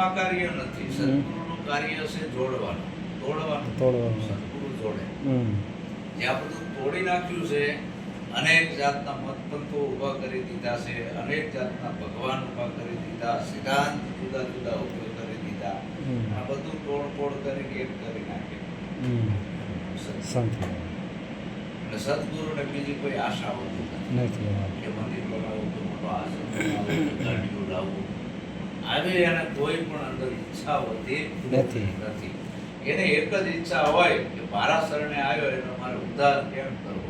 આ કાર્ય નથી. સદગુરુનું કાર્ય છે તોડવાનું. સદગુરુ જોડે. જે આ બધું તોડી નાખ્યું છે, અનેક જાતના મતપંથો ઊભા કરી દીધા છે, અનેક જાતના ભગવાન ઊભા કરી દીધા, સિદ્ધાંત જુદા જુદા ઊભા કરી દીધા. આ બધું તોડફોડ કરીને એક કરી નાખે. એટલે સદગુરુને બીજી કોઈ આશા હોતી નથી કે મંદિર બનાવવું, કે મોટો આશ્રમ બનાવવું, કે ગાડીઓ લાવવું. આવી એને કોઈ પણ અંદર ઈચ્છા હોતી નથી. એને એક જ ઈચ્છા હોય કે મારા શરણે આવ્યો એનો મારે ઉદ્ધાર કેમ કરવો,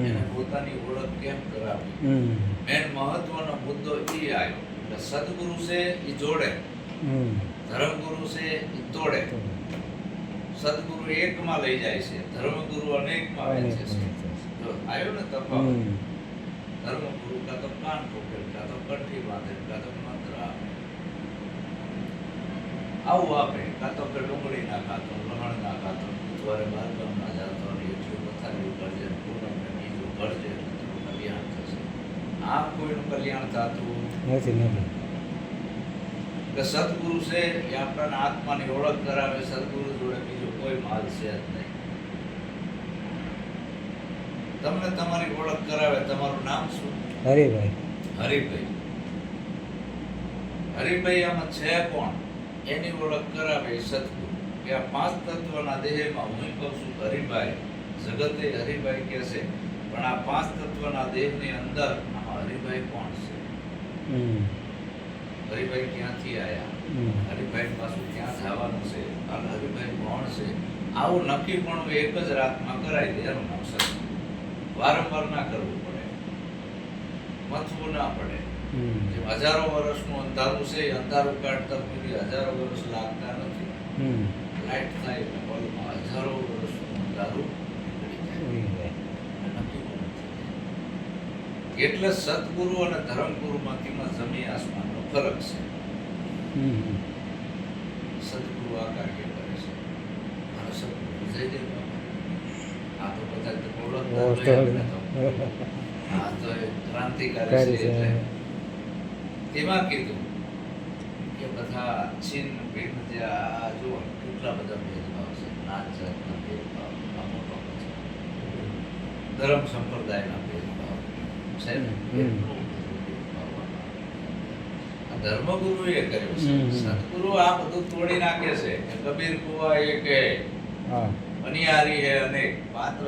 એને પોતાની ઓળખ કેમ કરાવવી. મેન મહત્વનો મુદ્દો એ આવ્યો. એટલે સદગુરુ છે એ જોડે, ધર્મગુરુ છે એ તોડે. સદગુરુ એકમાં લઈ જાય છે, ધર્મગુરુ અનેકમાં વહેંચે છે. જો આવ્યો ને તફાવત. ધર્મગુરુ કાં તો કાન ઠોકે, કાં તો કંઠી બાંધે, કાં તો મંત્ર આપે, આવું આપે. કાં તો કે ડુંગળી ના ખાતો, લહણ ના ખાતો, બુધવારે બારગામ ના જાતો, એટલું પથારી કરજે, પૂનમને બીજું કરજે, એટલું કલ્યાણ થશે. આમ કોઈનું કલ્યાણ થતું નથી. કે સદગુરુ છે એ આપણા આત્માની ઓળખ કરાવે. સદગુરુ જોડે બીજો કોઈ માલ છે જ નહીં. તમને તમારી ઓળખ કરાવે. તમારું નામ શું? હરિભાઈ. હરિભાઈ આમાં છે કોણ એની ઓળખ કરાવે સદગુરુ. કે આ પાંચ તત્વના દેહમાં હું કહું છું હરિભાઈ, જગતે હરિભાઈ કહે છે, પણ આ પાંચ તત્વના દેહની અંદર હરિભાઈ કોણ છે? હરિભાઈ ક્યાંથી આવ્યા? હરિભાઈ પાછું ક્યાં જવાનું છે? અને હરિભાઈ કોણ છે? આવું નક્કી પણ એક જ રાતમાં કરાવી દે. એનું નામ સત્સંગ. વારંવાર ના કરવું પડે, મથવું ના પડે. જે હજારો વર્ષનું અંધારું છે એ અંધારું કાઢતા સુધી હજારો વર્ષ લાગતા નથી. લાઈટ થાય એટલે પલમાં હજારો વર્ષનું અંધારું નીકળી જાય. નક્કી પણ નથી. એટલે સદગુરુ અને ધર્મગુરુમાં જમીન આસમાનનો ફરક છે. સદગુરુ આ કાર્ય કરે છે. મારા સદગુરુ જયદેવ બાબા. આ તો બધા ઓળખતા, આ તો ક્રાંતિકારી છે. એટલે તેમાં કીધું કે બધા છિન્ન ભિન્ન જે આ જો કેટલા બધા ભેદભાવ છે. નાત જાતના ભેદભાવ અમુક છે, ધર્મ સંપ્રદાયના ભેદભાવ છે ને, ધર્મગુરુએ કર્યું છે. સદગુરુ આ બધું તોડી નાખે છે. કબીર કુવા એક હે, અનિયારી હે અનેક, પાત્ર